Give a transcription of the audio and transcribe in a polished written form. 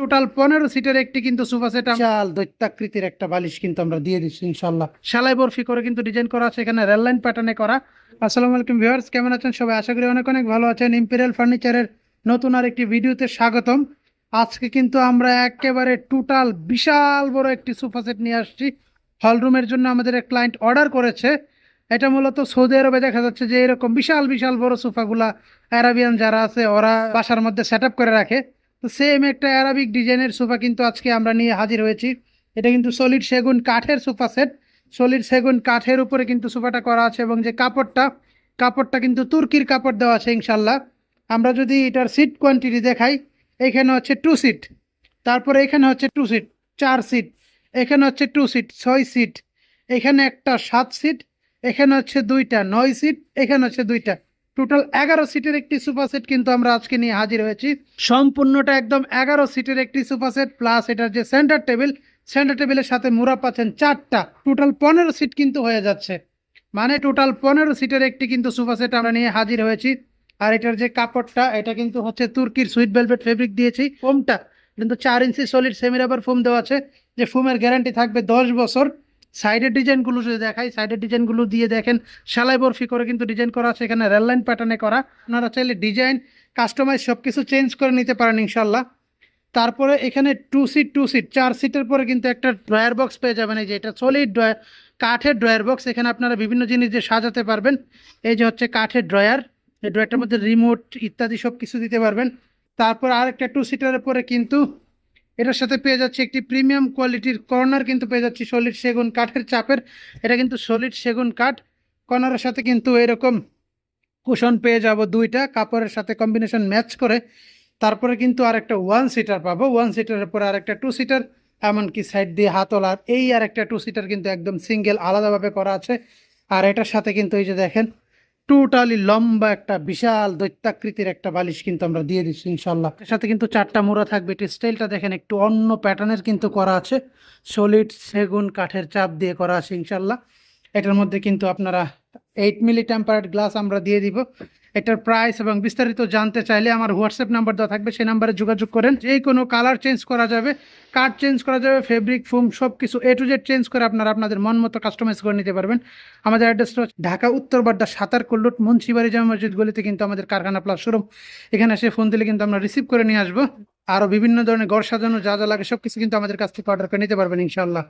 Total 15 সিটের একটি কিন্তু সোফা সেট, বিশাল দৈত্যাকৃতির একটা বালিশ কিন্তু আমরা দিয়ে দিচ্ছি ইনশাল্লাহ। সেলাই বরফি করে কিন্তু ডিজাইন করা আছে, এখানে রেল লাইন প্যাটার্নে করা। আসসালামু আলাইকুম ভিউয়ার্স, কেমন আছেন সবাই? আশা করি অনেক অনেক ভালো আছেন। ইম্পেরিয়াল ফার্নিচারের নতুন আর একটি ভিডিওতে স্বাগতম। আজকে কিন্তু আমরা একেবারে টোটাল বিশাল বড় একটি সোফা সেট নিয়ে আসছি। হল রুমের জন্য আমাদের এক ক্লায়েন্ট অর্ডার করেছে। এটা মূলত সৌদি আরবে দেখা যাচ্ছে যে এরকম বিশাল বিশাল বড় সোফাগুলা আরাবিয়ান যারা আছে ওরা বাসার মধ্যে সেট আপ করে রাখে। তো সেম একটা অ্যারাবিক ডিজাইনের সোফা কিন্তু আজকে আমরা নিয়ে হাজির হয়েছি। এটা কিন্তু সলিড সেগুন কাঠের সোফা সেট। সলিড সেগুন কাঠের উপরে কিন্তু সোফাটা করা আছে এবং যে কাপড়টা কিন্তু তুর্কির কাপড় দেওয়া আছে ইনশাল্লাহ। আমরা যদি এটার সিট কোয়ান্টিটি দেখাই, এখানে হচ্ছে 2 সিট, তারপরে এখানে হচ্ছে 2 সিট 4 সিট, এখানে হচ্ছে 2 সিট 6 সিট, এখানে একটা 7 সিট, এখানে হচ্ছে 2টা 9 সিট, এখানে হচ্ছে 2টা, টোটাল 11 সিটের একটি সোফা সেট কিন্তু আমরা আজকে নিয়ে হাজির হয়েছি। সম্পূর্ণটা একদম 11 সিটের একটি সোফা সেট, প্লাস এটার যে সেন্টার টেবিলের সাথে মুড়া পাচ্ছেন 4টা, টোটাল 15 সিট কিন্তু হয়ে যাচ্ছে। মানে টোটাল 15 সিটের একটি কিন্তু সোফা সেট আমরা নিয়ে হাজির হয়েছি। আর এটার যে কাপড়টা, এটা কিন্তু হচ্ছে তুর্কির সুইট ভেলভেট ফেব্রিক দিয়েছি। ফোমটা কিন্তু 4 ইঞ্চি সলিড সেমি রাবার ফোম দেওয়া আছে, যে ফোমের গ্যারান্টি থাকবে 10 বছর। সাইডের ডিজাইনগুলো যদি দেখাই, সাইডের ডিজাইনগুলো দিয়ে দেখেন সেলাই বরফি করে কিন্তু ডিজাইন করা আছে, এখানে রেল লাইন প্যাটার্নে করা। আপনারা চাইলে ডিজাইন কাস্টমাইজ সব কিছু চেঞ্জ করে নিতে পারেন ইনশাল্লাহ। তারপরে এখানে 2 সিট 4 সিটের পরে কিন্তু একটা ড্রয়ার বক্স পেয়ে যাবেন। এই যে এটা সলিড ড্রয়ার, কাঠের ড্রয়ার বক্স। এখানে আপনারা বিভিন্ন জিনিস দিয়ে সাজাতে পারবেন। এই যে হচ্ছে কাঠের ড্রয়ার, এই ড্রয়ারটার মধ্যে রিমোট ইত্যাদি সব কিছু দিতে পারবেন। তারপর আরেকটা 2 সিটারের পরে কিন্তু এটার সাথে পেয়ে যাচ্ছে একটি প্রিমিয়াম কোয়ালিটির কর্নার কিন্তু পেয়ে যাচ্ছি সলিড সেগুন কাঠের চাপের। এটা কিন্তু সলিড সেগুন কাঠ, কর্নারের সাথে কিন্তু এরকম কুশন পেয়ে যাব 2টা, কাপড়ের সাথে কম্বিনেশন ম্যাচ করে। তারপরে কিন্তু আরেকটা 1 সিটার পাবো, 1 সিটারের পরে আরেকটা 2 সিটার, এমনকি সাইড দিয়ে হাতলার এই আরেকটা 2 সিটার কিন্তু একদম সিঙ্গেল আলাদাভাবে করা আছে। আর এটার সাথে কিন্তু এই যে দেখেন টোটালি লম্বা একটা বিশাল দৈত্যাকৃতির একটা বালিশ কিন্তু আমরা দিয়ে দিচ্ছি ইনশাল্লাহ। এর সাথে কিন্তু 4টা মোড়া থাকবে। এটি স্টাইলটা দেখেন একটু অন্য প্যাটার্নের কিন্তু করা আছে, সলিড সেগুন কাঠের চাপ দিয়ে করা আছে ইনশাল্লাহ। এটার মধ্যে কিন্তু আপনারা 8 মিলি টেম্পারেড গ্লাস আমরা দিয়ে দিব। এটার প্রাইস এবং বিস্তারিত জানতে চাইলে আমার হোয়াটসঅ্যাপ নাম্বার দেওয়া থাকবে, সেই নাম্বারে যোগাযোগ করেন। যে কোনো কালার চেঞ্জ করা যাবে, কাঠ চেঞ্জ করা যাবে, ফেব্রিক ফোম সব কিছু A to Z চেঞ্জ করে আপনারা আপনাদের মন মতো কাস্টমাইজ করে নিতে পারবেন। আমাদের অ্যাড্রেসটা হচ্ছে ঢাকা উত্তর বাড্ডা সাতারকুল্লুট মুন্সিবাড়ি জামা মসজিদ গলিতে কিন্তু আমাদের কারখানা প্লাস শোরুম। এখানে এসে ফোন দিলে কিন্তু আমরা রিসিভ করে নিয়ে আসবো। আরও বিভিন্ন ধরনের ঘর সাজানো যা যা লাগে সব কিছু কিন্তু আমাদের কাছ থেকে অর্ডার করে নিতে পারবেন ইনশাল্লাহ।